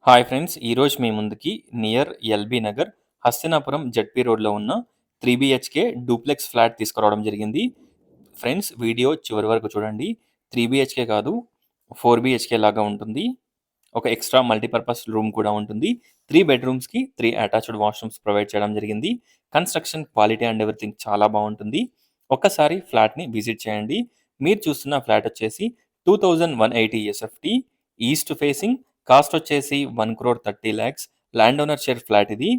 Hi friends! ఈరోజు మీ ముందుకి near LB Nagar, Hastinapuram ZP రోడ్‌లో ఉన్న 3 బీహెచ్‌కే డూప్లెక్స్ ఫ్లాట్ తీసుకురావడం జరిగింది. ఫ్రెండ్స్ వీడియో చివరి వరకు చూడండి. 3 బీహెచ్‌కే కాదు 4 బీహెచ్‌కే లాగా ఉంటుంది. ఒక ఎక్స్ట్రా మల్టీపర్పస్ రూమ్ కూడా ఉంటుంది. 3 బెడ్‌రూమ్స్‌కి 3 అటాచ్డ్ వాష్‌రూమ్స్ ప్రొవైడ్ చేయడం జరిగింది. కన్‌స్ట్రక్షన్ క్వాలిటీ అండ్ ఎవ్రీథింగ్ చాలా బావుంటుంది. ఒక్కసారి ఫ్లాట్‌ని విజిట్ చేయండి. మీరు చూస్తున్న ఫ్లాట్ వచ్చేసి 2180 ఎస్ఎఫ్టీ ఈస్ట్ ఫేసింగ్. కాస్ట్ వచ్చేసి 1,30,00,000. ల్యాండ్ ఓనర్ షేర్ ఫ్లాట్ ఇది.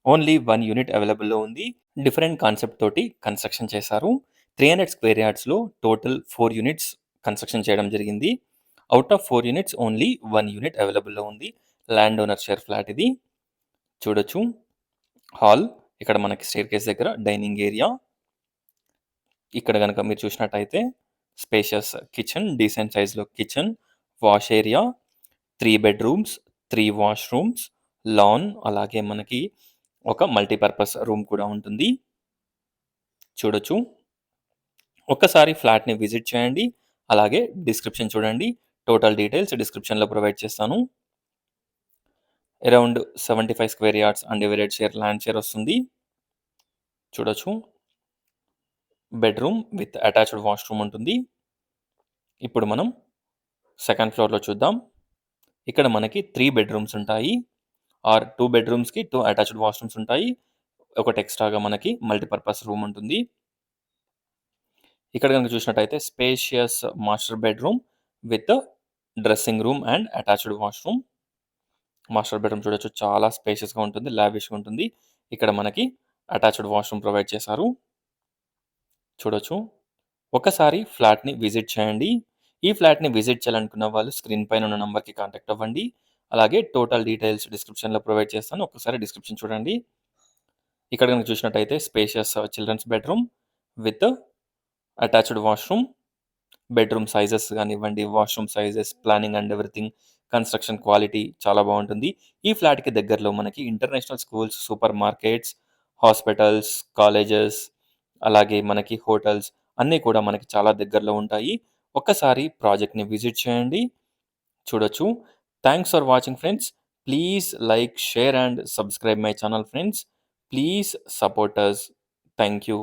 ఓన్లీ 1 యూనిట్ అవైలబుల్‌లో ఉంది. డిఫరెంట్ కాన్సెప్ట్ తోటి కన్‌స్ట్రక్షన్ చేశారు. 300 స్క్వేర్ యార్డ్స్‌లో టోటల్ 4 యూనిట్స్ కన్‌స్ట్రక్షన్ చేయడం జరిగింది. Out of 4 units only 1 unit అవైలబుల్‌లో ఉంది. ల్యాండ్ ఓనర్ షేర్ ఫ్లాట్ ఇది. చూడొచ్చు. హాల్, ఇక్కడ మనకి స్టెయిర్‌కేస్ దగ్గర డైనింగ్ ఏరియా. ఇక్కడ గనక మీరు చూసినట్టయితే స్పేషియస్ కిచెన్, డీసెంట్ సైజ్‌లో kitchen, wash area, 3 bedrooms, 3 washrooms, lawn, అలాగే మనకి ఒక మల్టీపర్పస్ రూమ్ కూడా ఉంటుంది. చూడొచ్చు. ఒక్కసారి ఫ్లాట్‌ని విజిట్ చేయండి. అలాగే డిస్క్రిప్షన్ చూడండి. టోటల్ డీటెయిల్స్ డిస్క్రిప్షన్‌లో ప్రొవైడ్ చేస్తాను. Around 75 square yards undivided share land share వస్తుంది. చూడొచ్చు. బెడ్‌రూమ్ విత్ అటాచ్డ్ వాష్‌రూమ్ ఉంటుంది. ఇప్పుడు మనం సెకండ్ ఫ్లోర్‌లో చూద్దాం. ఇక్కడ మనకి 3 బెడ్‌రూమ్స్ ఉంటాయి. ఆర్ 2 బెడ్‌రూమ్స్‌కి 2 అటాచ్డ్ వాష్‌రూమ్స్ ఉంటాయి. ఒకటి ఎక్స్ట్రాగా మనకి మల్టీపర్పస్ రూమ్ ఉంటుంది. ఇక్కడ గనుక చూసినట్టయితే spacious master bedroom with dressing room and attached washroom. Master bedroom చూడొచ్చు, చాలా స్పేషియస్‌గా ఉంటుంది. లావిష్‌గా ఉంటుంది. ఇక్కడ మనకి అటాచ్డ్ వాష్‌రూమ్ ప్రొవైడ్ చేశారు. చూడొచ్చు. ఒక్కసారి ఫ్లాట్‌ని విజిట్ చేయండి. ఈ ఫ్లాట్‌ని విజిట్ చేయాలనుకున్న వాళ్ళు స్క్రీన్ పైన ఉన్న నంబర్‌కి కాంటాక్ట్ అవ్వండి. అలాగే టోటల్ డీటెయిల్స్ డిస్క్రిప్షన్‌లో ప్రొవైడ్ చేస్తాను. ఒక్కసారి డిస్క్రిప్షన్ చూడండి. ఇక్కడ గనుక చూసినట్టయితే spacious children's bedroom with attached washroom. Bedroom sizes గానివ్వండి, washroom sizes, planning and everything, construction quality చాలా బావుంటుంది. ఈ ఫ్లాట్‌కి దగ్గరలో మనకి international schools, super markets, hospitals, colleges, అలాగే మనకి హోటల్స్ అన్నీ కూడా మనకి చాలా దగ్గరలో ఉంటాయి. ఒక్కసారి ప్రాజెక్ట్‌ని విజిట్ చేయండి. చూడొచ్చు. Thanks for watching friends. Please like, share and subscribe my channel friends. Please support us. Thank you.